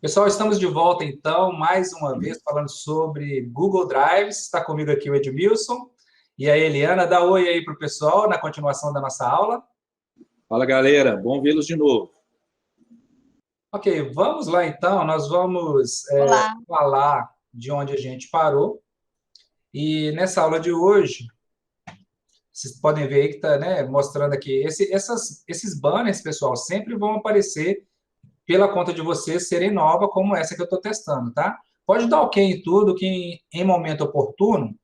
Pessoal, estamos de volta então, mais uma vez, falando sobre Google Drive. Está comigo aqui o Edmilson e a Eliana. Dá oi aí para o pessoal na continuação da nossa aula. Fala, galera. Bom vê-los de novo. Ok, vamos lá então. Nós vamos Olá. falar de onde a gente parou. E nessa aula de hoje, vocês podem ver aí que está, né, mostrando aqui, esses banners, pessoal, sempre vão aparecer pela conta de vocês serem nova, como essa que eu estou testando, tá? Pode dar ok em tudo, que em momento oportuno,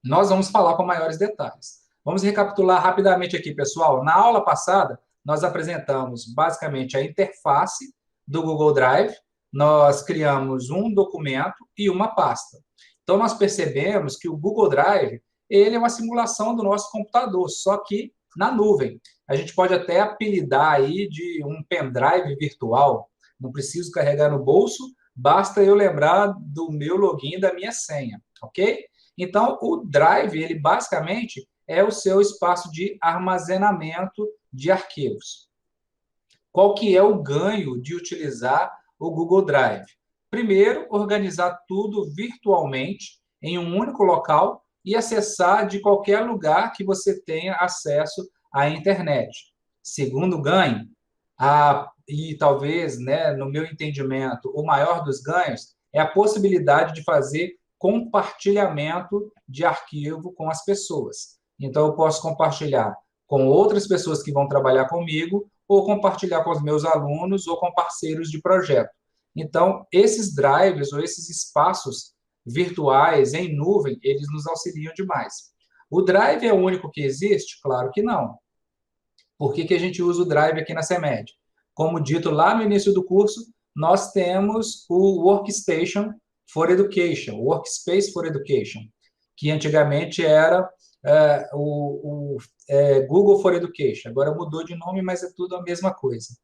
nós vamos falar com maiores detalhes. Vamos recapitular rapidamente aqui, pessoal. Na aula passada, nós apresentamos basicamente a interface do Google Drive, nós criamos um documento e uma pasta. Então, nós percebemos que o Google Drive, ele é uma simulação do nosso computador, só que na nuvem. A gente pode até apelidar aí de um pendrive virtual. Não preciso carregar no bolso, basta eu lembrar do meu login e da minha senha, ok? Então, o Drive, ele basicamente é o seu espaço de armazenamento de arquivos. Qual que é o ganho de utilizar o Google Drive? Primeiro, organizar tudo virtualmente em um único local e acessar de qualquer lugar que você tenha acesso à internet. Segundo ganho, e talvez, né, no meu entendimento, o maior dos ganhos é a possibilidade de fazer compartilhamento de arquivo com as pessoas. Então, eu posso compartilhar com outras pessoas que vão trabalhar comigo, ou compartilhar com os meus alunos, ou com parceiros de projeto. Então, esses drives, ou esses espaços virtuais em nuvem, eles nos auxiliam demais. O Drive é o único que existe? Claro que não. Por que a gente usa o Drive aqui na CEMED? Como dito lá no início do curso, nós temos o Workstation for Education, Workspace for Education, que antigamente era Google for Education. Agora mudou de nome, mas é tudo a mesma coisa.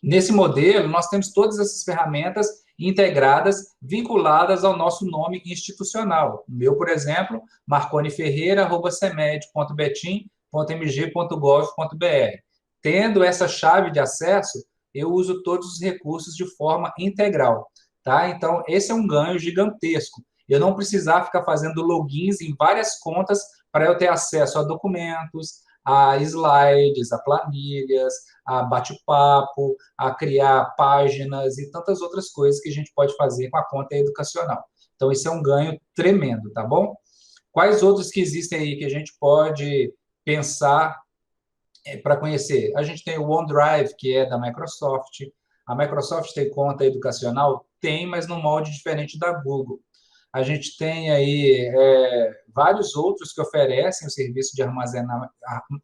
Nesse modelo, nós temos todas essas ferramentas integradas, vinculadas ao nosso nome institucional. O meu, por exemplo, marconiferreira@cemed.betim.mg.gov.br. Tendo essa chave de acesso, eu uso todos os recursos de forma integral, tá? Então, esse é um ganho gigantesco. Eu não precisar ficar fazendo logins em várias contas para eu ter acesso a documentos, a slides, a planilhas, a bate-papo, a criar páginas e tantas outras coisas que a gente pode fazer com a conta educacional. Então, isso é um ganho tremendo, tá bom? Quais outros que existem aí que a gente pode pensar para conhecer? A gente tem o OneDrive, que é da Microsoft. A Microsoft tem conta educacional? Tem, mas num molde diferente da Google. A gente tem aí vários outros que oferecem o serviço de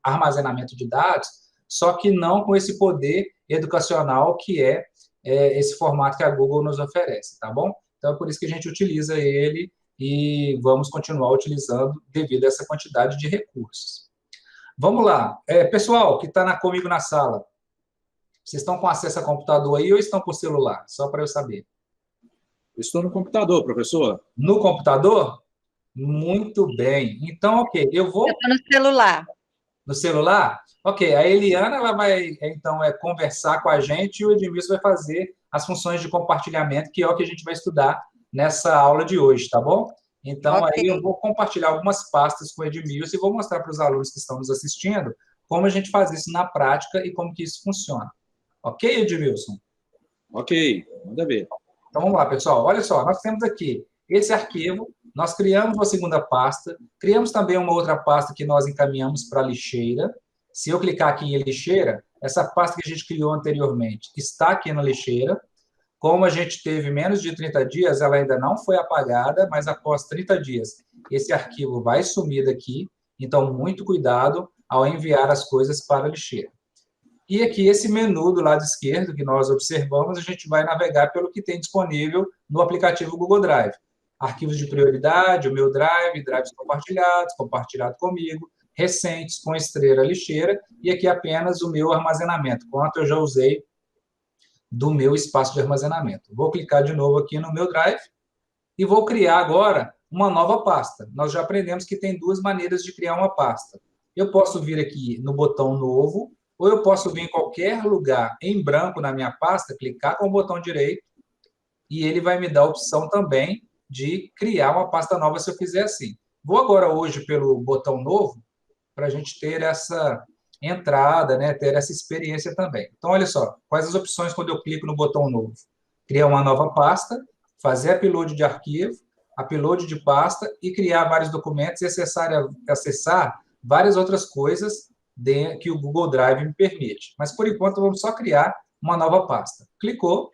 armazenamento de dados, só que não com esse poder educacional que esse formato que a Google nos oferece, tá bom? Então, é por isso que a gente utiliza ele e vamos continuar utilizando devido a essa quantidade de recursos. Vamos lá. Pessoal que está comigo na sala, vocês estão com acesso a computador aí ou estão por celular? Só para eu saber. Estou no computador, professor. No computador? Muito bem. Então, ok, eu vou... Eu estou no celular. No celular? Ok, a Eliana ela vai, então, conversar com a gente e o Edmilson vai fazer as funções de compartilhamento, que é o que a gente vai estudar nessa aula de hoje, tá bom? Então, Ok. aí eu vou compartilhar algumas pastas com o Edmilson e vou mostrar para os alunos que estão nos assistindo como a gente faz isso na prática e como que isso funciona. Ok, Edmilson? Ok, manda ver. Então, vamos lá, pessoal. Olha só, nós temos aqui esse arquivo, nós criamos uma segunda pasta, criamos também uma outra pasta que nós encaminhamos para a lixeira. Se eu clicar aqui em lixeira, essa pasta que a gente criou anteriormente está aqui na lixeira. Como a gente teve menos de 30 dias, ela ainda não foi apagada, mas após 30 dias, esse arquivo vai sumir daqui. Então, muito cuidado ao enviar as coisas para a lixeira. E aqui, esse menu do lado esquerdo que nós observamos, a gente vai navegar pelo que tem disponível no aplicativo Google Drive. Arquivos de prioridade, o meu Drive, drives compartilhados, compartilhado comigo, recentes, com estrela lixeira, e aqui apenas o meu armazenamento, quanto eu já usei do meu espaço de armazenamento. Vou clicar de novo aqui no meu Drive e vou criar agora uma nova pasta. Nós já aprendemos que tem duas maneiras de criar uma pasta. Eu posso vir aqui no botão novo, ou eu posso vir em qualquer lugar em branco na minha pasta, clicar com o botão direito, e ele vai me dar a opção também de criar uma pasta nova se eu fizer assim. Vou agora hoje pelo botão novo, para a gente ter essa entrada, né, ter essa experiência também. Então, olha só, quais as opções quando eu clico no botão novo? Criar uma nova pasta, fazer upload de arquivo, upload de pasta e criar vários documentos e acessar várias outras coisas que o Google Drive me permite. Mas, por enquanto, vamos só criar uma nova pasta. Clicou,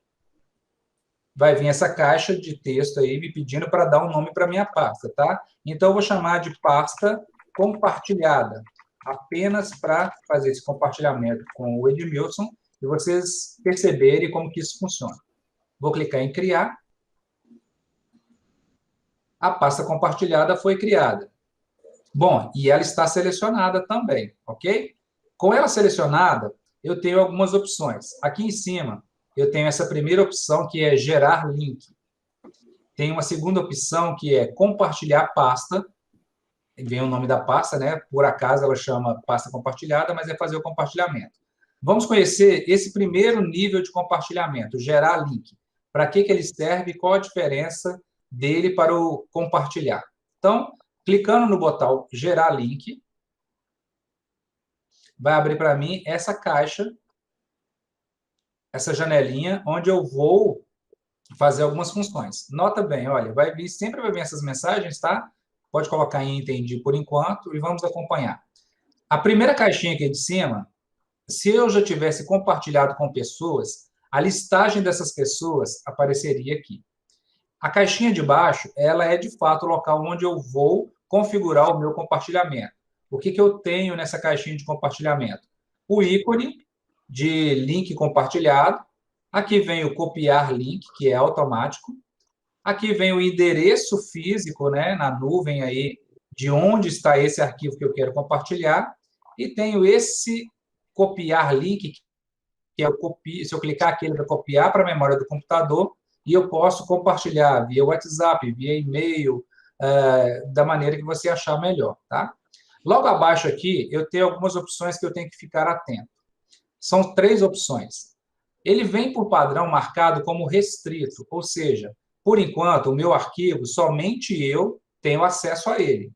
vai vir essa caixa de texto aí me pedindo para dar um nome para minha pasta, tá? Então, eu vou chamar de pasta compartilhada, apenas para fazer esse compartilhamento com o Edmilson e vocês perceberem como que isso funciona. Vou clicar em criar. A pasta compartilhada foi criada. Bom, e ela está selecionada também, ok? Com ela selecionada, eu tenho algumas opções. Aqui em cima, eu tenho essa primeira opção, que é gerar link. Tem uma segunda opção, que é compartilhar pasta. Vem o nome da pasta, né? Por acaso ela chama pasta compartilhada, mas é fazer o compartilhamento. Vamos conhecer esse primeiro nível de compartilhamento, gerar link. Para que ele serve e qual a diferença dele para o compartilhar. Então, clicando no botão gerar link, vai abrir para mim essa caixa, essa janelinha, onde eu vou fazer algumas funções. Nota bem, olha, sempre vai vir essas mensagens, tá? Pode colocar em entendi por enquanto e vamos acompanhar. A primeira caixinha aqui de cima, se eu já tivesse compartilhado com pessoas, a listagem dessas pessoas apareceria aqui. A caixinha de baixo, ela é de fato o local onde eu vou configurar o meu compartilhamento. O que eu tenho nessa caixinha de compartilhamento? O ícone de link compartilhado. Aqui vem o copiar link, que é automático. Aqui vem o endereço físico, né, na nuvem aí, de onde está esse arquivo que eu quero compartilhar. E tenho esse copiar link, que é o se eu clicar aqui, ele vai copiar para a memória do computador e eu posso compartilhar via WhatsApp, via e-mail, da maneira que você achar melhor, tá? Logo abaixo aqui, eu tenho algumas opções que eu tenho que ficar atento. São 3 opções. Ele vem por padrão marcado como restrito, ou seja, por enquanto, o meu arquivo, somente eu tenho acesso a ele.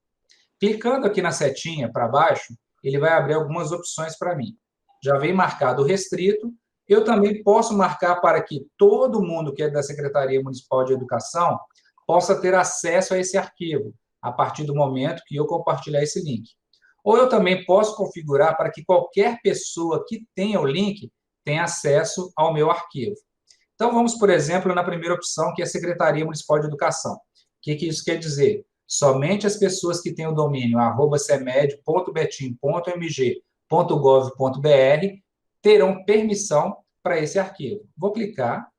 Clicando aqui na setinha para baixo, ele vai abrir algumas opções para mim. Já vem marcado restrito. Eu também posso marcar para que todo mundo que é da Secretaria Municipal de Educação possa ter acesso a esse arquivo, a partir do momento que eu compartilhar esse link. Ou eu também posso configurar para que qualquer pessoa que tenha o link tenha acesso ao meu arquivo. Então, vamos, por exemplo, na primeira opção, que é a Secretaria Municipal de Educação. O que isso quer dizer? Somente as pessoas que têm o domínio @semed.betim.mg.gov.br terão permissão para esse arquivo. Vou clicar.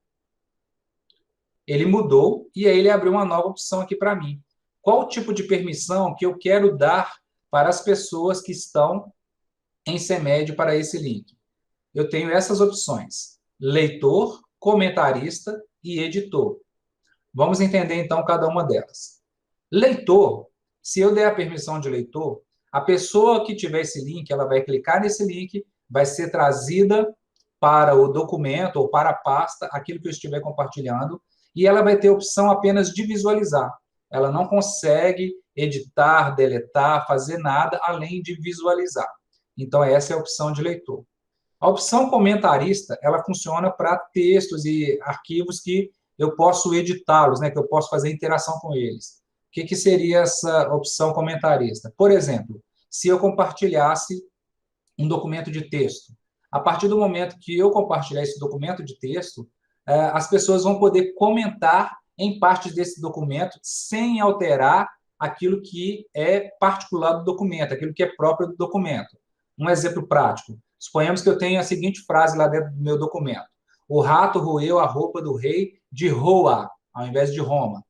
Ele mudou e aí ele abriu uma nova opção aqui para mim. Qual o tipo de permissão que eu quero dar para as pessoas que estão em CEMED para esse link? Eu tenho essas opções: leitor, comentarista e editor. Vamos entender, então, cada uma delas. Leitor, se eu der a permissão de leitor, a pessoa que tiver esse link, ela vai clicar nesse link, vai ser trazida para o documento ou para a pasta, aquilo que eu estiver compartilhando, e ela vai ter a opção apenas de visualizar. Ela não consegue editar, deletar, fazer nada além de visualizar. Então, essa é a opção de leitor. A opção comentarista, ela funciona para textos e arquivos que eu posso editá-los, né, que eu posso fazer interação com eles. O que seria essa opção comentarista? Por exemplo, se eu compartilhasse um documento de texto, a partir do momento que eu compartilhar esse documento de texto, as pessoas vão poder comentar em partes desse documento sem alterar aquilo que é particular do documento, aquilo que é próprio do documento. Um exemplo prático. Suponhamos que eu tenha a seguinte frase lá dentro do meu documento: o rato roeu a roupa do rei de Roa, ao invés de Roma.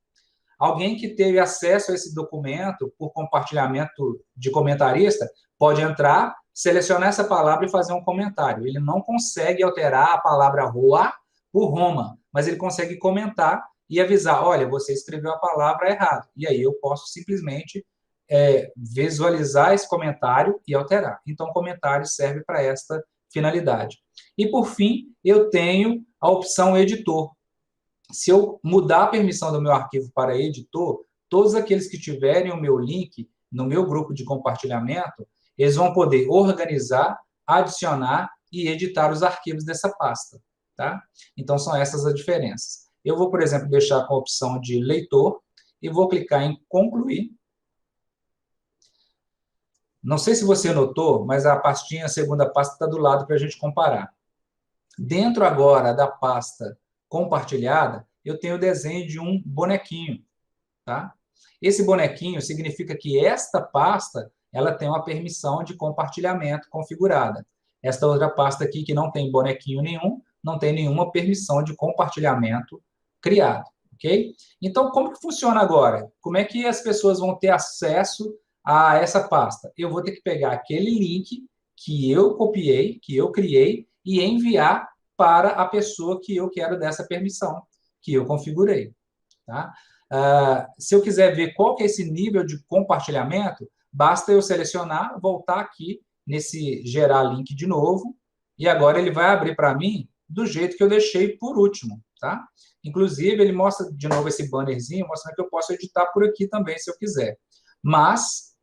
Alguém que teve acesso a esse documento por compartilhamento de comentarista pode entrar, selecionar essa palavra e fazer um comentário. Ele não consegue alterar a palavra Roa por Roma, mas ele consegue comentar e avisar: olha, você escreveu a palavra errada. E aí eu posso simplesmente visualizar esse comentário e alterar. Então, o comentário serve para esta finalidade. E, por fim, eu tenho a opção editor. Se eu mudar a permissão do meu arquivo para editor, todos aqueles que tiverem o meu link no meu grupo de compartilhamento, eles vão poder organizar, adicionar e editar os arquivos dessa pasta. Tá? Então, são essas as diferenças. Eu vou, por exemplo, deixar com a opção de leitor e vou clicar em concluir. Não sei se você notou, mas a pastinha, a segunda pasta, está do lado para a gente comparar. Dentro agora da pasta compartilhada, eu tenho o desenho de um bonequinho. Tá? Esse bonequinho significa que esta pasta ela tem uma permissão de compartilhamento configurada. Esta outra pasta aqui, que não tem bonequinho nenhum, não tem nenhuma permissão de compartilhamento criada. Ok? Então, como que funciona agora? Como é que as pessoas vão ter acesso a essa pasta? Eu vou ter que pegar aquele link que eu copiei, que eu criei, e enviar para a pessoa que eu quero dessa permissão, que eu configurei. Tá? Se eu quiser ver qual que é esse nível de compartilhamento, basta eu selecionar, voltar aqui nesse gerar link de novo, e agora ele vai abrir para mim do jeito que eu deixei por último. Tá? Inclusive, ele mostra de novo esse bannerzinho, mostrando que eu posso editar por aqui também, se eu quiser. Mas,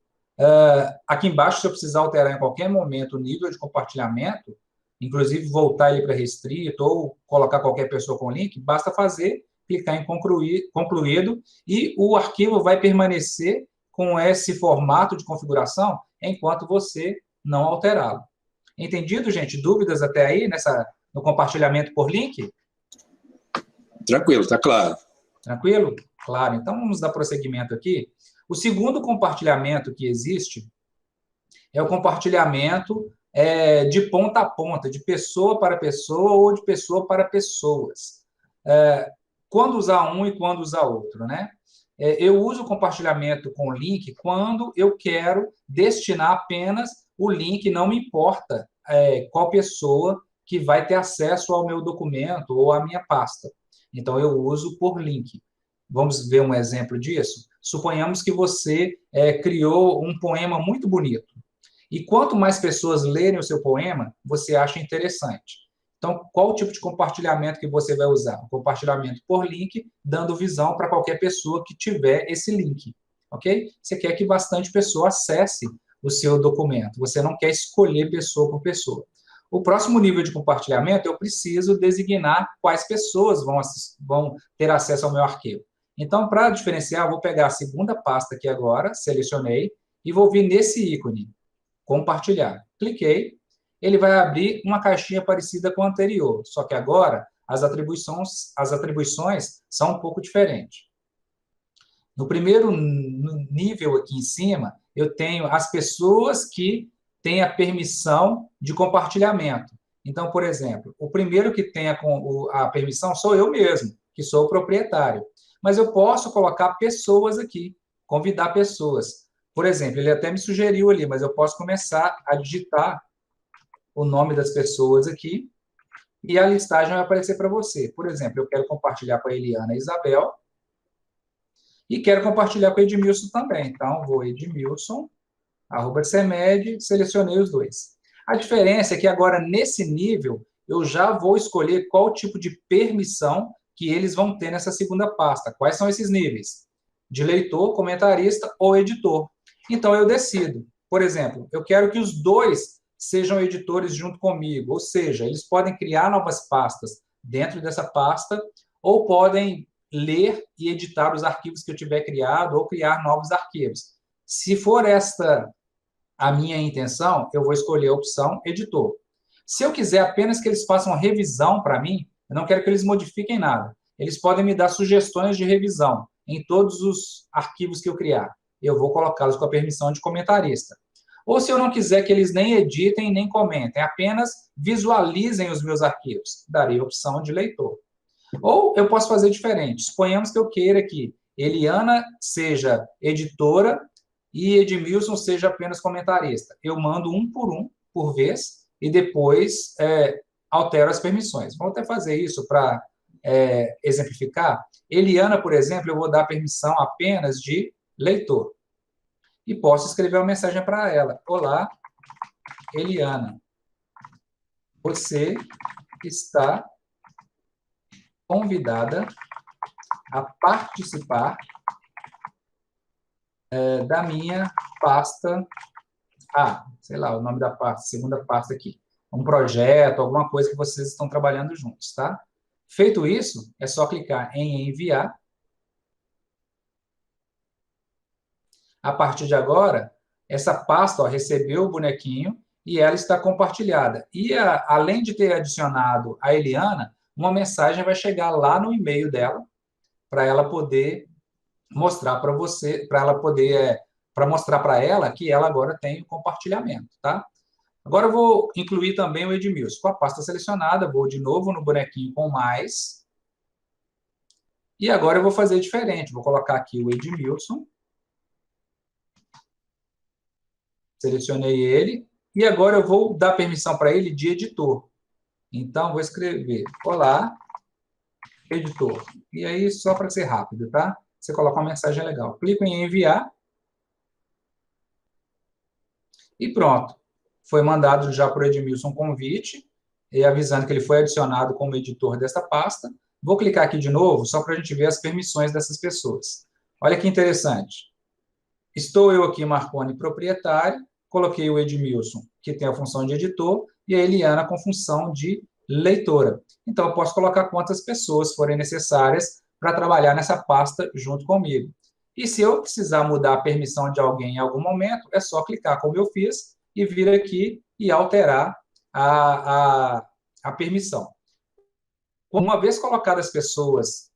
aqui embaixo, se eu precisar alterar em qualquer momento o nível de compartilhamento, inclusive voltar ele para restrito ou colocar qualquer pessoa com link, basta fazer, clicar em concluído e o arquivo vai permanecer com esse formato de configuração enquanto você não alterá-lo. Entendido, gente? Dúvidas até aí no compartilhamento por link? Tranquilo, está claro. Tranquilo? Claro. Então, vamos dar prosseguimento aqui. O segundo compartilhamento que existe é o compartilhamento de ponta a ponta, de pessoa para pessoa ou de pessoa para pessoas. Quando usar um e quando usar outro, né? Eu uso o compartilhamento com link quando eu quero destinar apenas o link, não me importa qual pessoa que vai ter acesso ao meu documento ou à minha pasta. Então, eu uso por link. Vamos ver um exemplo disso? Suponhamos que você criou um poema muito bonito. E quanto mais pessoas lerem o seu poema, você acha interessante. Então, qual o tipo de compartilhamento que você vai usar? O compartilhamento por link, dando visão para qualquer pessoa que tiver esse link. Ok? Você quer que bastante pessoa acesse o seu documento. Você não quer escolher pessoa por pessoa. O próximo nível de compartilhamento, eu preciso designar quais pessoas vão ter acesso ao meu arquivo. Então, para diferenciar, eu vou pegar a segunda pasta aqui agora, selecionei, e vou vir nesse ícone, compartilhar. Cliquei, ele vai abrir uma caixinha parecida com a anterior, só que agora as atribuições são um pouco diferentes. No primeiro nível aqui em cima, eu tenho as pessoas que têm a permissão de compartilhamento. Então, por exemplo, o primeiro que tem a permissão sou eu mesmo, que sou o proprietário. Mas eu posso colocar pessoas aqui, convidar pessoas. Por exemplo, ele até me sugeriu ali, mas eu posso começar a digitar o nome das pessoas aqui e a listagem vai aparecer para você. Por exemplo, eu quero compartilhar com a Eliana e a Isabel e quero compartilhar com o Edmilson também. Então, vou Edmilson, @CEMED, selecionei os dois. A diferença é que agora, nesse nível, eu já vou escolher qual tipo de permissão que eles vão ter nessa segunda pasta. Quais são esses níveis? De leitor, comentarista ou editor. Então, eu decido. Por exemplo, eu quero que os dois sejam editores junto comigo, ou seja, eles podem criar novas pastas dentro dessa pasta ou podem ler e editar os arquivos que eu tiver criado ou criar novos arquivos. Se for esta a minha intenção, eu vou escolher a opção editor. Se eu quiser apenas que eles façam uma revisão para mim, eu não quero que eles modifiquem nada. Eles podem me dar sugestões de revisão em todos os arquivos que eu criar. Eu vou colocá-los com a permissão de comentarista. Ou se eu não quiser que eles nem editem, nem comentem, apenas visualizem os meus arquivos, darei a opção de leitor. Ou eu posso fazer diferente. Suponhamos que eu queira que Eliana seja editora e Edmilson seja apenas comentarista. Eu mando um por vez, e depois altero as permissões. Vamos até fazer isso para exemplificar. Eliana, por exemplo, eu vou dar permissão apenas de leitor. E posso escrever uma mensagem para ela. Olá, Eliana. Você está convidada a participar da minha pasta, sei lá, o nome da pasta, segunda pasta aqui, um projeto, alguma coisa que vocês estão trabalhando juntos, tá? Feito isso, é só clicar em enviar. A partir de agora, essa pasta recebeu o bonequinho e ela está compartilhada. E além de ter adicionado a Eliana, uma mensagem vai chegar lá no e-mail dela para ela poder mostrar para você, para ela poder, para mostrar para ela que ela agora tem o compartilhamento, tá? Agora eu vou incluir também o Edmilson. Com a pasta selecionada, vou de novo no bonequinho com mais. E agora eu vou fazer diferente. Vou colocar aqui o Edmilson. Selecionei ele. E agora eu vou dar permissão para ele de editor. Então, vou escrever: olá, editor. E aí, só para ser rápido, tá? Você coloca uma mensagem legal. Clico em enviar. E pronto. Foi mandado já para o Edmilson um convite, e avisando que ele foi adicionado como editor desta pasta. Vou clicar aqui de novo, só para a gente ver as permissões dessas pessoas. Olha que interessante. Estou eu aqui, Marconi, proprietário, coloquei o Edmilson, que tem a função de editor, e a Eliana com função de leitora. Então, eu posso colocar quantas pessoas forem necessárias para trabalhar nessa pasta junto comigo. E se eu precisar mudar a permissão de alguém em algum momento, é só clicar como eu fiz e vir aqui e alterar a permissão. Uma vez colocadas as pessoas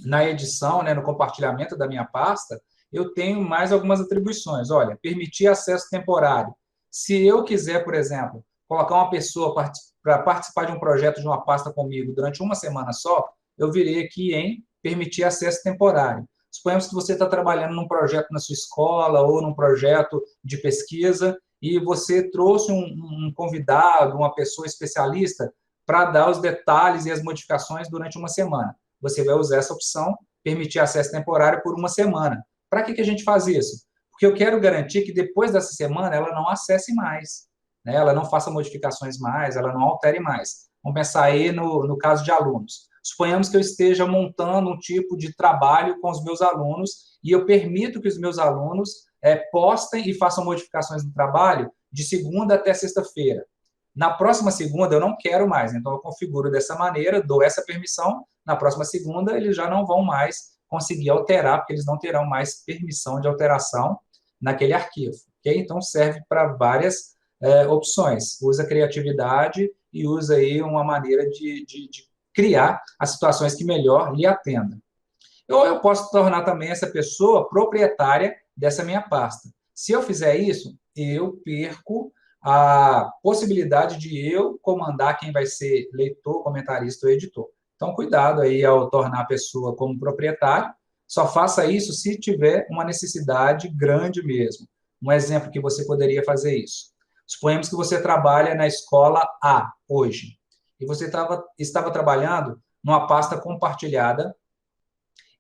na edição, né, no compartilhamento da minha pasta, eu tenho mais algumas atribuições. Olha, permitir acesso temporário. Se eu quiser, por exemplo, colocar uma pessoa para participar de um projeto de uma pasta comigo durante uma semana só, eu virei aqui em permitir acesso temporário. Suponhamos que você está trabalhando num projeto na sua escola ou num projeto de pesquisa e você trouxe um convidado, uma pessoa especialista para dar os detalhes e as modificações durante uma semana. Você vai usar essa opção, permitir acesso temporário por uma semana. Para que a gente faz isso? Porque eu quero garantir que depois dessa semana ela não acesse mais, né? Ela não faça modificações mais, ela não altere mais. Vamos pensar aí no caso de alunos. Suponhamos que eu esteja montando um tipo de trabalho com os meus alunos e eu permito que os meus alunos postem e façam modificações no trabalho de segunda até sexta-feira. Na próxima segunda, eu não quero mais, então eu configuro dessa maneira, dou essa permissão, na próxima segunda eles já não vão mais conseguir alterar, porque eles não terão mais permissão de alteração naquele arquivo. Okay? Então, serve para várias opções. Usa criatividade e usa aí uma maneira de criar as situações que melhor lhe atendam. Ou eu posso tornar também essa pessoa proprietária dessa minha pasta. Se eu fizer isso, eu perco a possibilidade de eu comandar quem vai ser leitor, comentarista ou editor. Então, cuidado aí ao tornar a pessoa como proprietário. Só faça isso se tiver uma necessidade grande mesmo. Um exemplo que você poderia fazer isso. Suponhamos que você trabalha na escola A hoje, e você estava trabalhando numa pasta compartilhada,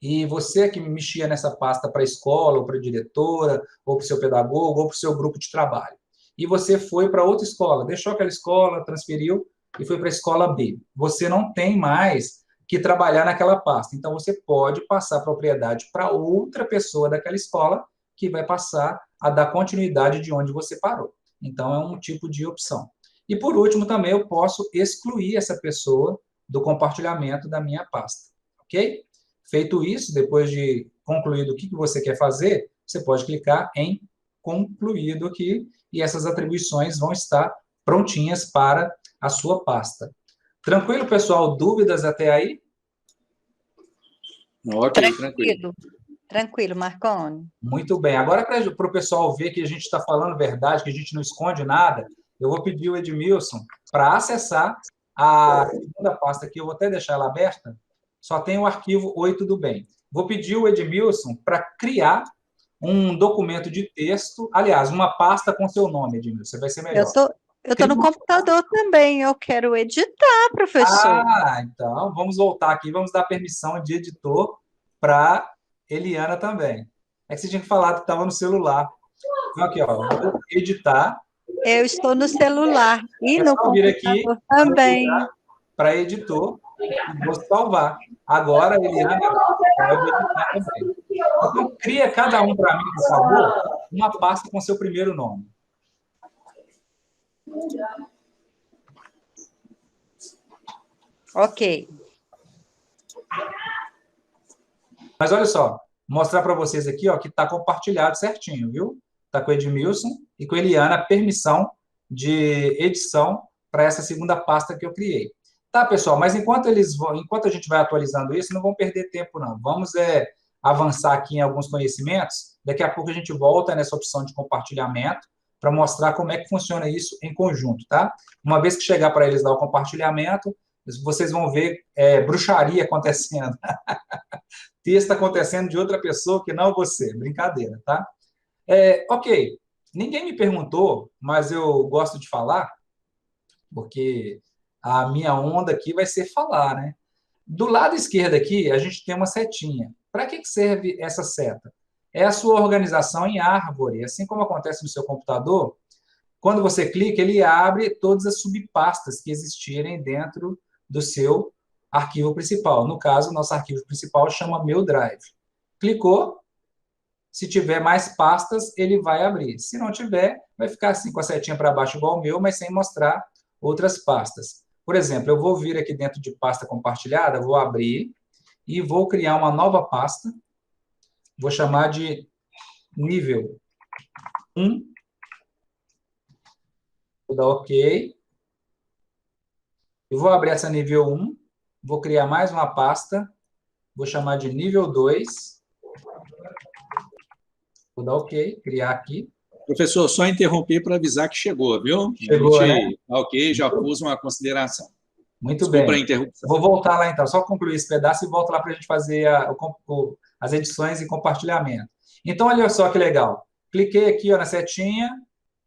e você que mexia nessa pasta para a escola, ou para a diretora, ou para o seu pedagogo, ou para o seu grupo de trabalho. E você foi para outra escola, deixou aquela escola, transferiu e foi para a escola B. Você não tem mais que trabalhar naquela pasta. Então, você pode passar a propriedade para outra pessoa daquela escola que vai passar a dar continuidade de onde você parou. Então, é um tipo de opção. E, por último, também eu posso excluir essa pessoa do compartilhamento da minha pasta. Ok? Feito isso, depois de concluído o que você quer fazer, você pode clicar em concluído aqui e essas atribuições vão estar prontinhas para a sua pasta. Tranquilo, pessoal? Dúvidas até aí? Ok, tranquilo. Tranquilo, Marconi. Muito bem. Agora, para o pessoal ver que a gente está falando verdade, que a gente não esconde nada, eu vou pedir o Edmilson para acessar a segunda pasta aqui, eu vou até deixar ela aberta, só tem o arquivo Oi, tudo bem. Vou pedir o Edmilson para criar um documento de texto, aliás, uma pasta com seu nome, Edmilson, vai ser melhor. Eu estou no computador também, eu quero editar, professor. Então, vamos voltar aqui, vamos dar permissão de editor para Eliana também. É que você tinha que falar que estava no celular. Então, aqui, ó, vou editar, Eu estou no celular e É no só vir aqui, computador também. para editor, e vou salvar. Agora, Eliana, pode editar também. Então, cria cada um para mim, por favor, uma pasta com seu primeiro nome. Ok. Mas olha só, mostrar para vocês aqui, ó, que está compartilhado certinho, viu? Está com o Edmilson e com a Eliana a permissão de edição para essa segunda pasta que eu criei. Tá, pessoal, mas enquanto a gente vai atualizando isso, não vamos perder tempo, não. Vamos avançar aqui em alguns conhecimentos. Daqui a pouco a gente volta nessa opção de compartilhamento para mostrar como é que funciona isso em conjunto, tá? Uma vez que chegar para eles lá o compartilhamento, vocês vão ver bruxaria acontecendo. Texto acontecendo de outra pessoa que não você. Brincadeira, tá? Ok. Ninguém me perguntou, mas eu gosto de falar, porque a minha onda aqui vai ser falar, né? Do lado esquerdo aqui, a gente tem uma setinha. Para que serve essa seta? É a sua organização em árvore. Assim como acontece no seu computador, quando você clica, ele abre todas as subpastas que existirem dentro do seu arquivo principal. No caso, nosso arquivo principal chama Meu Drive. Clicou, se tiver mais pastas, ele vai abrir. Se não tiver, vai ficar assim com a setinha para baixo igual o meu, mas sem mostrar outras pastas. Por exemplo, eu vou vir aqui dentro de pasta compartilhada, vou abrir e vou criar uma nova pasta. Vou chamar de nível 1. Vou dar OK. Eu vou abrir essa nível 1, vou criar mais uma pasta, vou chamar de nível 2. Vou dar OK, criar aqui. Professor, só interromper para avisar que chegou, viu? Chegou, né? Ok, já pus uma consideração. Muito Desculpa bem. a interrupção. Vou voltar lá então, só concluir esse pedaço e volto lá para a gente fazer as edições e compartilhamento. Então, olha só que legal. Cliquei aqui ó, na setinha,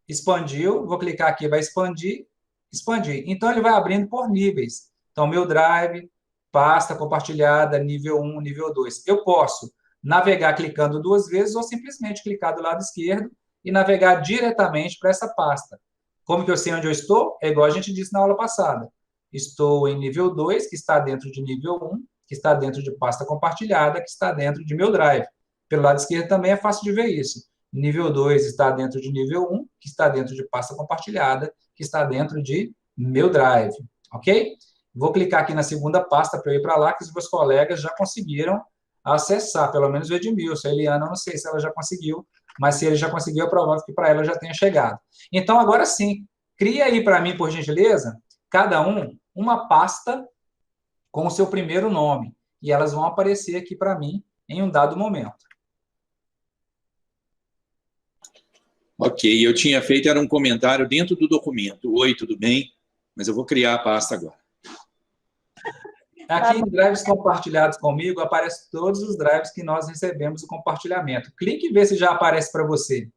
expandiu, vou clicar aqui, vai expandir, expandir. Então, ele vai abrindo por níveis. Então, meu drive, pasta compartilhada, nível 1, nível 2. Eu posso navegar clicando 2 vezes ou simplesmente clicar do lado esquerdo e navegar diretamente para essa pasta. Como que eu sei onde eu estou? É igual a gente disse na aula passada. Estou em nível 2, que está dentro de nível 1, que está dentro de pasta compartilhada, que está dentro de meu drive. Pelo lado esquerdo também é fácil de ver isso. Nível 2 está dentro de nível 1, que está dentro de pasta compartilhada, que está dentro de meu drive. Ok? Vou clicar aqui na segunda pasta para eu ir para lá, que os meus colegas já conseguiram acessar, pelo menos o Edmilson. A Eliana, não sei se ela já conseguiu, mas se ele já conseguiu, é provável que para ela já tenha chegado. Então, agora sim, cria aí para mim, por gentileza, cada um, uma pasta com o seu primeiro nome. E elas vão aparecer aqui para mim em um dado momento. Ok, eu tinha feito, era um comentário dentro do documento. Oi, tudo bem? Mas eu vou criar a pasta agora. Aqui em drives compartilhados comigo, aparecem todos os drives que nós recebemos o compartilhamento. Clique e vê se já aparece para você.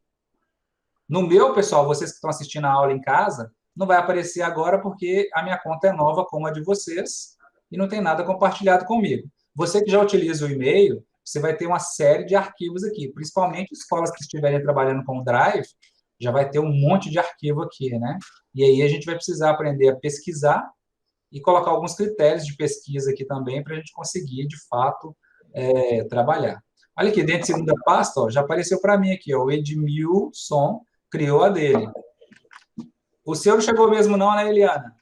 No meu, pessoal, vocês que estão assistindo a aula em casa, não vai aparecer agora porque a minha conta é nova como a de vocês e não tem nada compartilhado comigo. Você que já utiliza o e-mail, você vai ter uma série de arquivos aqui, principalmente escolas que estiverem trabalhando com o Drive, já vai ter um monte de arquivo aqui, né? E aí a gente vai precisar aprender a pesquisar e colocar alguns critérios de pesquisa aqui também para a gente conseguir, de fato, trabalhar. Olha aqui, dentro de segunda pasta, ó, já apareceu para mim aqui, ó, o Edmilson criou a dele. O seu não chegou mesmo não, né, Eliana?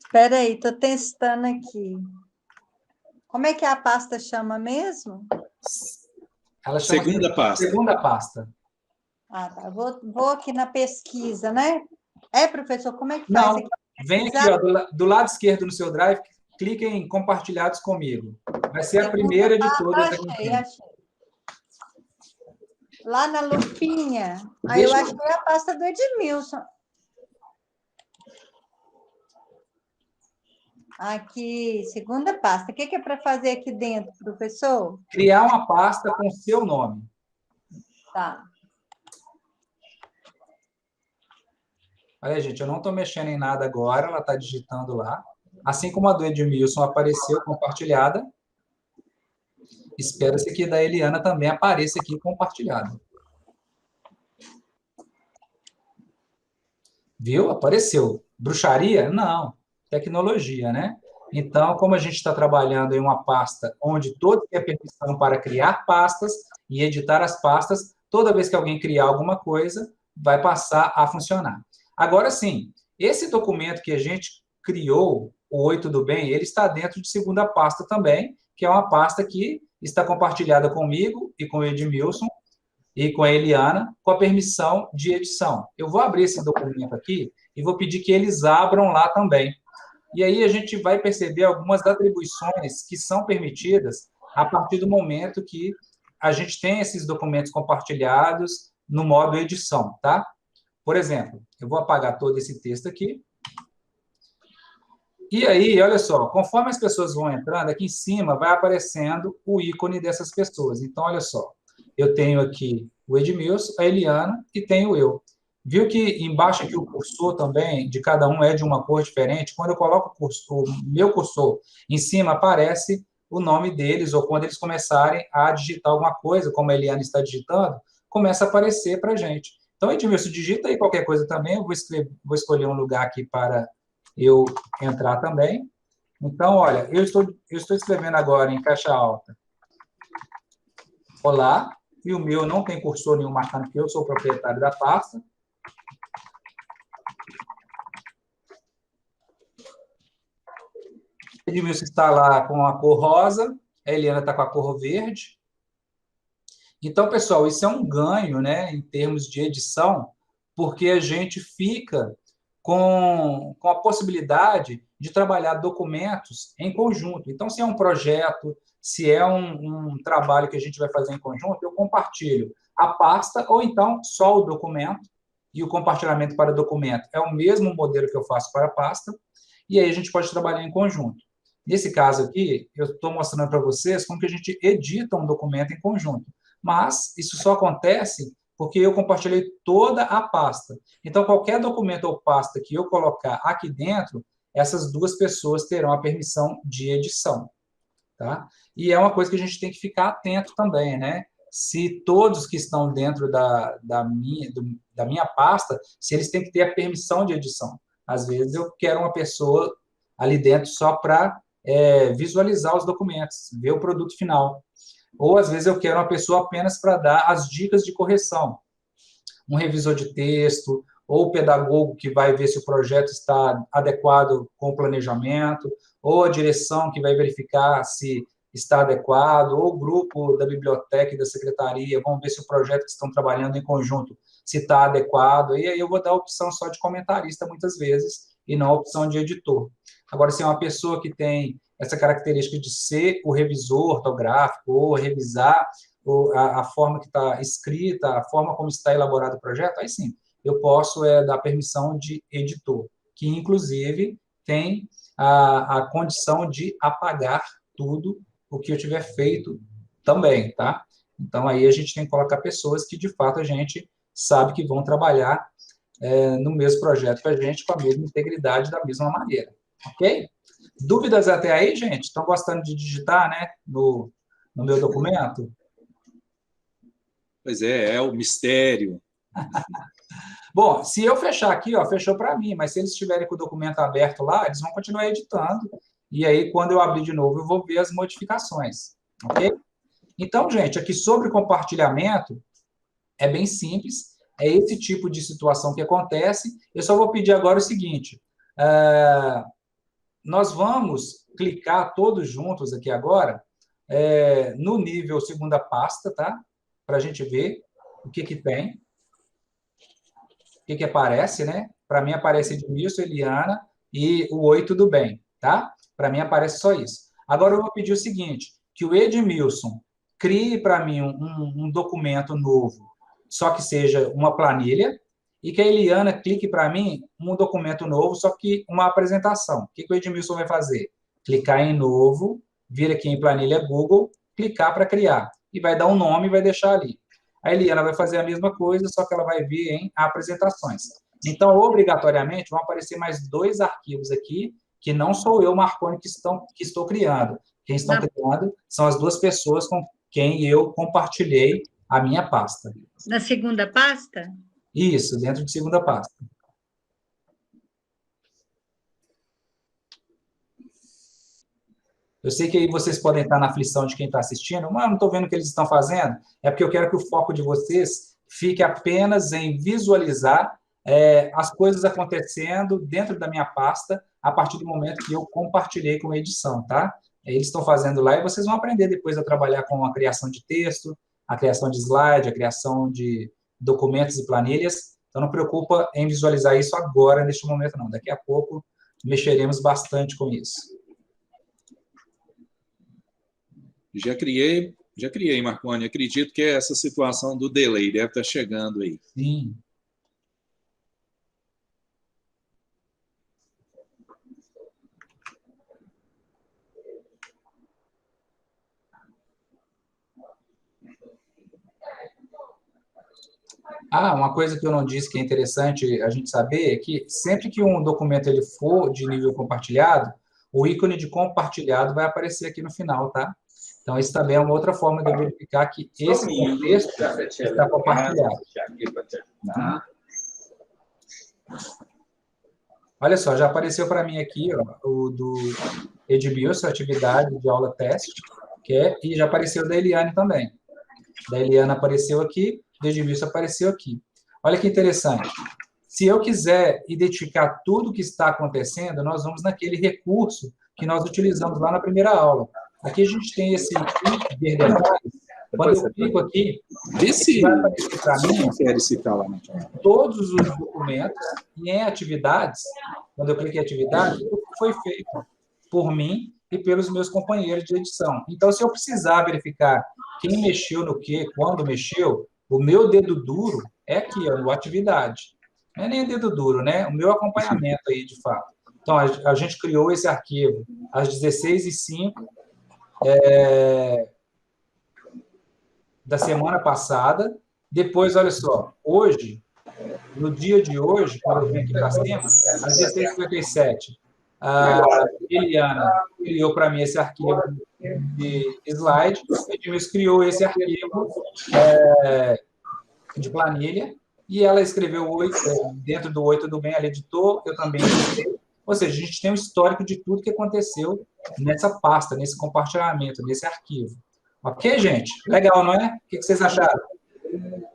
Espera aí, estou testando aqui. Como é que a pasta chama mesmo? Ela chama Segunda pasta. Segunda pasta. Ah, tá. Vou aqui na pesquisa, né? Professor, como é que Não, faz aqui? vem aqui, ó, do lado esquerdo no seu Drive, clique em compartilhados comigo. Vai ser a primeira de todas aqui. Achei. Lá na lupinha. Aí eu achei a pasta do Edmilson. Aqui, segunda pasta. O que é para fazer aqui dentro, professor? Criar uma pasta com o seu nome. Tá. Olha, gente, eu não estou mexendo em nada agora, ela está digitando lá. Assim como a do Edmilson apareceu compartilhada, espera-se que da Eliana também apareça aqui compartilhada. Viu? Apareceu. Bruxaria? Não. Tecnologia, né? Então, como a gente está trabalhando em uma pasta onde todos têm a permissão para criar pastas e editar as pastas, toda vez que alguém criar alguma coisa, vai passar a funcionar. Agora sim, esse documento que a gente criou, o Oi Tudo Bem, ele está dentro de segunda pasta também, que é uma pasta que está compartilhada comigo e com o Edmilson e com a Eliana, com a permissão de edição. Eu vou abrir esse documento aqui e vou pedir que eles abram lá também. E aí a gente vai perceber algumas atribuições que são permitidas a partir do momento que a gente tem esses documentos compartilhados no modo edição, tá? Por exemplo, eu vou apagar todo esse texto aqui. E aí, olha só, conforme as pessoas vão entrando, aqui em cima vai aparecendo o ícone dessas pessoas. Então, olha só, eu tenho aqui o Edmilson, a Eliana e tenho eu. Viu que embaixo aqui o cursor também, de cada um é de uma cor diferente? Quando eu coloco o meu cursor em cima, aparece o nome deles, ou quando eles começarem a digitar alguma coisa, como a Eliana está digitando, começa a aparecer para a gente. Então, Edmilson, digita aí qualquer coisa também, eu vou escolher um lugar aqui para eu entrar também. Então, olha, eu estou escrevendo agora em caixa alta. Olá, e o meu não tem cursor nenhum marcando que eu sou o proprietário da pasta. Edmilson está lá com a cor rosa, a Eliana está com a cor verde. Então, pessoal, isso é um ganho, né, em termos de edição, porque a gente fica com a possibilidade de trabalhar documentos em conjunto. Então, se é um projeto, se é um trabalho que a gente vai fazer em conjunto, eu compartilho a pasta ou então só o documento, e o compartilhamento para documento é o mesmo modelo que eu faço para a pasta, e aí a gente pode trabalhar em conjunto. Nesse caso aqui, eu estou mostrando para vocês como que a gente edita um documento em conjunto, mas isso só acontece porque eu compartilhei toda a pasta. Então, qualquer documento ou pasta que eu colocar aqui dentro, essas duas pessoas terão a permissão de edição, tá? E é uma coisa que a gente tem que ficar atento também, né? Se todos que estão dentro da minha pasta, se eles têm que ter a permissão de edição. Às vezes eu quero uma pessoa ali dentro só para visualizar os documentos, ver o produto final. Ou, às vezes, eu quero uma pessoa apenas para dar as dicas de correção. Um revisor de texto, ou o pedagogo que vai ver se o projeto está adequado com o planejamento, ou a direção que vai verificar se está adequado, ou o grupo da biblioteca e da secretaria vão ver se o projeto que estão trabalhando em conjunto se está adequado, e aí eu vou dar a opção só de comentarista, muitas vezes, e não a opção de editor. Agora, se é uma pessoa que tem essa característica de ser o revisor ortográfico, ou revisar a forma que está escrita, a forma como está elaborado o projeto, aí sim, eu posso dar permissão de editor, que inclusive tem a condição de apagar tudo o que eu tiver feito também, tá? Então, aí a gente tem que colocar pessoas que, de fato, a gente sabe que vão trabalhar no mesmo projeto que a gente, com a mesma integridade, da mesma maneira, ok? Dúvidas até aí, gente? Estão gostando de digitar, né, no meu documento? Pois é o mistério. Bom, se eu fechar aqui, ó, fechou para mim, mas se eles estiverem com o documento aberto lá, eles vão continuar editando, e aí, quando eu abrir de novo, eu vou ver as modificações, ok? Então, gente, aqui sobre compartilhamento, é bem simples, é esse tipo de situação que acontece. Eu só vou pedir agora o seguinte, nós vamos clicar todos juntos aqui agora, no nível segunda pasta, tá? Para a gente ver o que tem, o que aparece, né? Para mim aparece Edmilson, Eliana e o Oi Tudo Bem, tá? Para mim aparece só isso. Agora eu vou pedir o seguinte, que o Edmilson crie para mim um documento novo, só que seja uma planilha, e que a Eliana clique para mim um documento novo, só que uma apresentação. O que o Edmilson vai fazer? Clicar em novo, vir aqui em planilha Google, clicar para criar, e vai dar um nome e vai deixar ali. A Eliana vai fazer a mesma coisa, só que ela vai vir em apresentações. Então, obrigatoriamente, vão aparecer mais 2 arquivos aqui, que não sou eu, Marconi, que estou criando. Quem estão criando são as 2 pessoas com quem eu compartilhei a minha pasta. Na segunda pasta? Isso, dentro de segunda pasta. Eu sei que aí vocês podem estar na aflição de quem está assistindo, mas eu não estou vendo o que eles estão fazendo. É porque eu quero que o foco de vocês fique apenas em visualizar as coisas acontecendo dentro da minha pasta a partir do momento que eu compartilhei com a edição, tá? Eles estão fazendo lá e vocês vão aprender depois a trabalhar com a criação de texto, a criação de slide, a criação de documentos e planilhas. Então, não preocupa em visualizar isso agora, neste momento, não. Daqui a pouco, mexeremos bastante com isso. Já criei, Marconi. Acredito que essa situação do delay deve estar chegando aí. Sim. Uma coisa que eu não disse que é interessante a gente saber é que sempre que um documento ele for de nível compartilhado, o ícone de compartilhado vai aparecer aqui no final, tá? Então, isso também é uma outra forma de eu verificar que esse contexto está compartilhado. Tá? Olha só, já apareceu para mim aqui o do Edmilson, atividade de aula teste, e já apareceu da Eliane também. Da Eliana apareceu aqui, do Edmilson apareceu aqui. Olha que interessante. Se eu quiser identificar tudo o que está acontecendo, nós vamos naquele recurso que nós utilizamos lá na primeira aula. Aqui a gente tem esse ver detalhes. Quando eu clico aqui, vai aparecer para mim todos os documentos e em atividades, quando eu clico em atividades, tudo foi feito por mim e pelos meus companheiros de edição. Então, se eu precisar verificar quem mexeu no quê, quando mexeu, o meu dedo duro é aqui, no atividade. Não é nem dedo duro, né? O meu acompanhamento aí, de fato. Então, a gente criou esse arquivo às 16h05 da semana passada. Depois, olha só, hoje, no dia de hoje, quando eu vim aqui para cima, às 16h57, a Eliana criou para mim esse arquivo de slide, o Edmilson criou esse arquivo de planilha, e ela escreveu 8, dentro do 8 do bem, ela editou, eu também editei. Ou seja, a gente tem um histórico de tudo que aconteceu nessa pasta, nesse compartilhamento, nesse arquivo. Ok, gente? Legal, não é? O que vocês acharam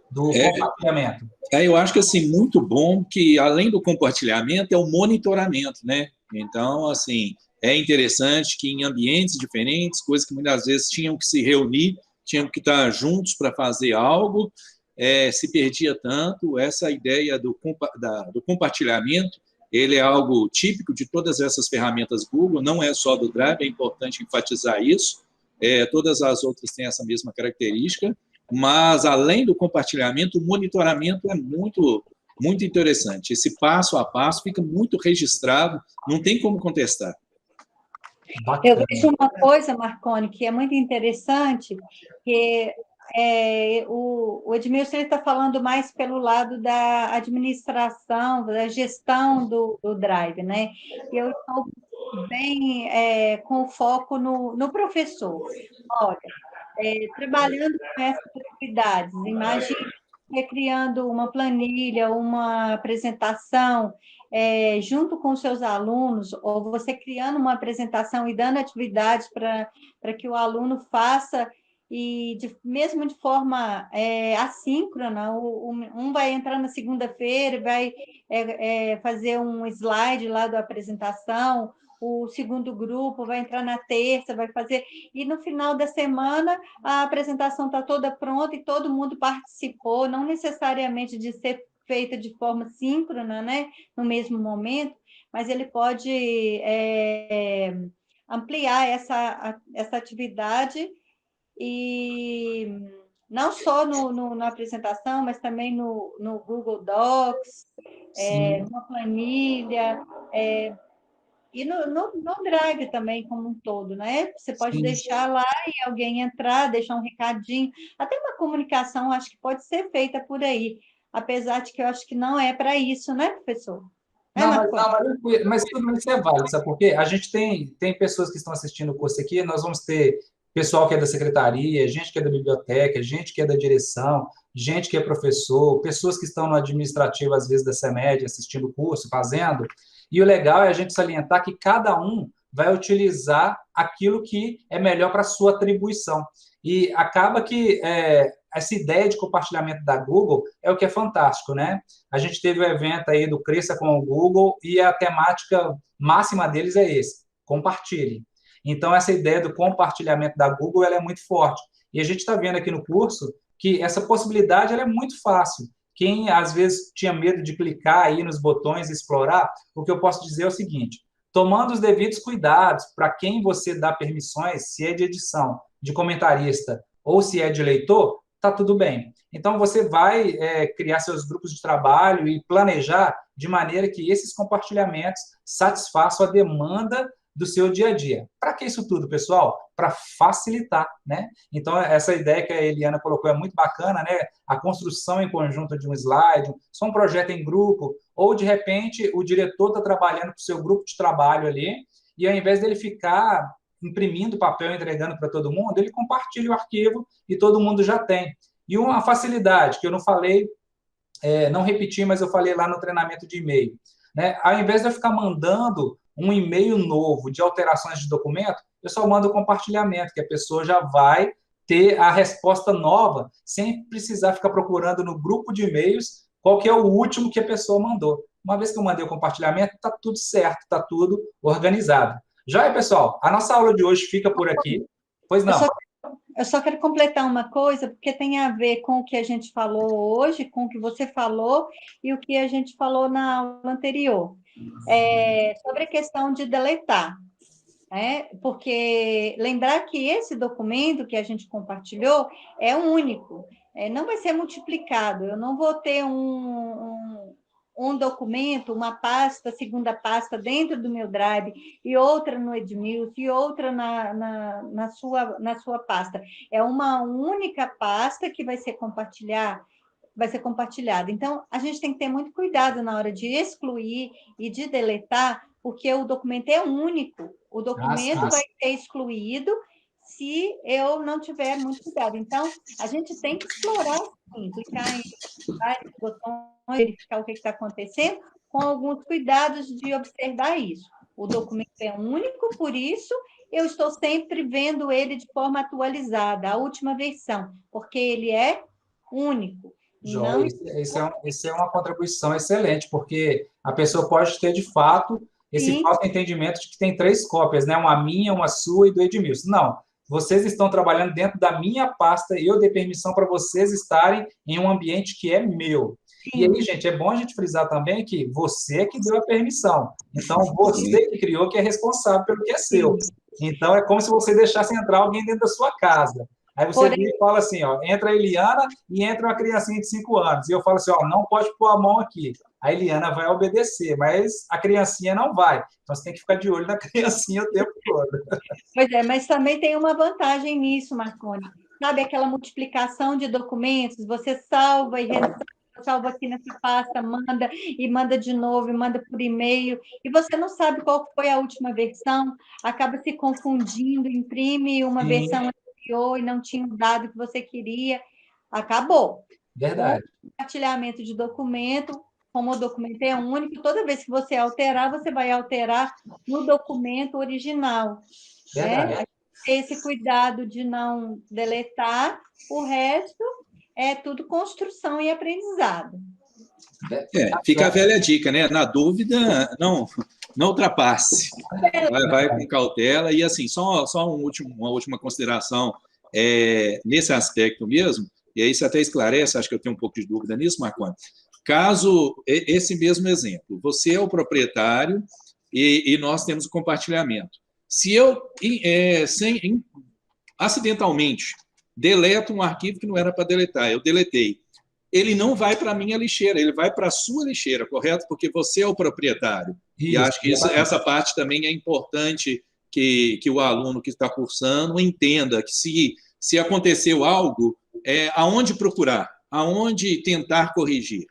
do compartilhamento? Eu acho que, assim, muito bom que, além do compartilhamento, é o monitoramento, né? Então, assim, é interessante que em ambientes diferentes, coisas que muitas vezes tinham que se reunir, tinham que estar juntos para fazer algo, se perdia tanto. Essa ideia do compartilhamento, ele é algo típico de todas essas ferramentas Google, não é só do Drive, é importante enfatizar isso. Todas as outras têm essa mesma característica, mas, além do compartilhamento, o monitoramento é muito, muito interessante. Esse passo a passo fica muito registrado, não tem como contestar. Eu vejo uma coisa, Marconi, que é muito interessante, que o Edmilson está falando mais pelo lado da administração, da gestão do Drive, né? E eu estou bem com foco no professor. Olha, trabalhando com essas atividades, imagine criando uma planilha, uma apresentação, junto com os seus alunos, ou você criando uma apresentação e dando atividades para que o aluno faça, e mesmo de forma assíncrona, um vai entrar na segunda-feira, vai fazer um slide lá da apresentação, o segundo grupo vai entrar na terça, vai fazer, e no final da semana a apresentação está toda pronta e todo mundo participou, não necessariamente de ser feita de forma síncrona, né, no mesmo momento, mas ele pode ampliar essa essa e não só na apresentação, mas também no Google Docs, numa planilha, e no Drive também, como um todo, né? Você pode deixar lá e alguém entrar, deixar um recadinho. Até uma comunicação, acho que pode ser feita por aí, apesar de que eu acho que não é para isso, né, professor? Mas tudo isso é válido, sabe por quê? A gente tem pessoas que estão assistindo o curso aqui, nós vamos ter pessoal que é da secretaria, gente que é da biblioteca, gente que é da direção, gente que é professor, pessoas que estão no administrativo, às vezes, da CEMED, assistindo o curso, fazendo. E o legal é a gente salientar que cada um vai utilizar aquilo que é melhor para a sua atribuição. E acaba que essa ideia de compartilhamento da Google é o que é fantástico, né? A gente teve o evento aí do Cresça com o Google e a temática máxima deles é esse, compartilhe. Então, essa ideia do compartilhamento da Google ela é muito forte. E a gente está vendo aqui no curso que essa possibilidade ela é muito fácil. Quem, às vezes, tinha medo de clicar aí nos botões e explorar, o que eu posso dizer é o seguinte, tomando os devidos cuidados para quem você dá permissões, se é de edição, de comentarista ou se é de leitor, está tudo bem. Então, você vai criar seus grupos de trabalho e planejar de maneira que esses compartilhamentos satisfaçam a demanda do seu dia a dia. Para que isso tudo, pessoal? Para facilitar, né? Então, essa ideia que a Eliana colocou é muito bacana, né? A construção em conjunto de um slide, só um projeto em grupo, ou, de repente, o diretor está trabalhando com o seu grupo de trabalho ali, e ao invés dele ficar imprimindo papel e entregando para todo mundo, ele compartilha o arquivo e todo mundo já tem. E uma facilidade, que eu não falei, não repeti, mas eu falei lá no treinamento de e-mail, né? Ao invés de eu ficar mandando um e-mail novo de alterações de documento, eu só mando o compartilhamento, que a pessoa já vai ter a resposta nova, sem precisar ficar procurando no grupo de e-mails qual que é o último que a pessoa mandou. Uma vez que eu mandei o compartilhamento, está tudo certo, está tudo organizado. Já, pessoal, a nossa aula de hoje fica por aqui. Pois não. Eu só quero completar uma coisa, porque tem a ver com o que a gente falou hoje, com o que você falou e o que a gente falou na aula anterior. Sobre a questão de deletar. Porque lembrar que esse documento que a gente compartilhou é único, não vai ser multiplicado. Eu não vou ter um documento, uma pasta, segunda pasta dentro do meu Drive e outra no Edmilson e outra na sua pasta. É uma única pasta que vai ser compartilhada. Então, a gente tem que ter muito cuidado na hora de excluir e de deletar, porque o documento é único. O documento vai ser excluído se eu não tiver muito cuidado. Então, a gente tem que explorar, sim, clicar em vários botões, verificar o que está acontecendo, com alguns cuidados de observar isso. O documento é único, por isso eu estou sempre vendo ele de forma atualizada, a última versão, porque ele é único. Joia, isso é uma contribuição excelente, porque a pessoa pode ter, de fato, esse falso entendimento de que tem 3 cópias, né? Uma minha, uma sua e do Edmilson. Não, vocês estão trabalhando dentro da minha pasta e eu dei permissão para vocês estarem em um ambiente que é meu. Sim. E aí, gente, é bom a gente frisar também que você que deu a permissão. Então, você que criou, que é responsável pelo que é seu. Então, é como se você deixasse entrar alguém dentro da sua casa. Aí você vira e fala assim, ó, entra a Eliana e entra uma criancinha de 5 anos. E eu falo assim, ó, não pode pôr a mão aqui. A Eliana vai obedecer, mas a criancinha não vai. Então, você tem que ficar de olho na criancinha o tempo todo. Pois é, mas também tem uma vantagem nisso, Marconi. Sabe aquela multiplicação de documentos? Você salva e salva aqui nessa pasta, manda e manda de novo, e manda por e-mail, e você não sabe qual foi a última versão, acaba se confundindo, imprime uma versão e não tinha o dado que você queria, acabou. Verdade. O compartilhamento de documento, como o documento é único, toda vez que você alterar, você vai alterar no documento original. Verdade. Esse cuidado de não deletar, o resto é tudo construção e aprendizado. Fica a velha dica, né? Na dúvida, não ultrapasse. Vai com cautela. E, assim, só uma última consideração nesse aspecto mesmo, e aí isso até esclarece, acho que eu tenho um pouco de dúvida nisso, Marconi. Caso, esse mesmo exemplo, você é o proprietário e nós temos o compartilhamento. Se eu, acidentalmente, deleto um arquivo que não era para deletar, eu deletei, ele não vai para a minha lixeira, ele vai para a sua lixeira, correto? Porque você é o proprietário. Isso, e acho que essa parte também é importante que o aluno que está cursando entenda que se aconteceu algo, aonde procurar, aonde tentar corrigir.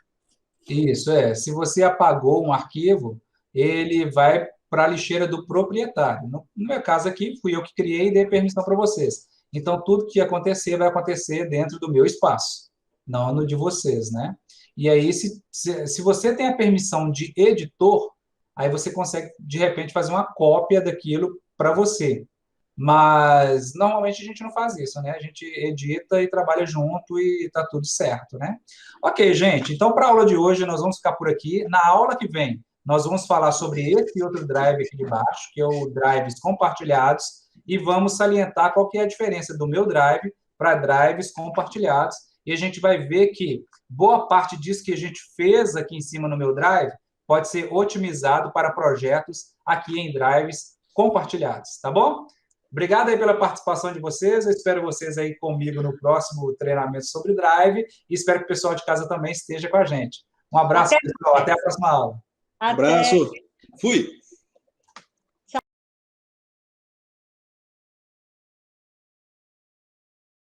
Isso, se você apagou um arquivo, ele vai para a lixeira do proprietário. No meu caso aqui, fui eu que criei e dei permissão para vocês. Então, tudo que acontecer vai acontecer dentro do meu espaço, não no de vocês, né? E aí, se você tem a permissão de editor, aí você consegue, de repente, fazer uma cópia daquilo para você. Mas, normalmente, a gente não faz isso, né? A gente edita e trabalha junto e tá tudo certo, né? Ok, gente. Então, para a aula de hoje, nós vamos ficar por aqui. Na aula que vem, nós vamos falar sobre esse outro drive aqui de baixo, que é o drives compartilhados, e vamos salientar qual que é a diferença do meu drive para drives compartilhados. E a gente vai ver que boa parte disso que a gente fez aqui em cima no meu drive pode ser otimizado para projetos aqui em drives compartilhados, tá bom? Obrigado aí pela participação de vocês. Eu espero vocês aí comigo no próximo treinamento sobre Drive e espero que o pessoal de casa também esteja com a gente. Um abraço, pessoal. Até a próxima aula. Abraço. Fui.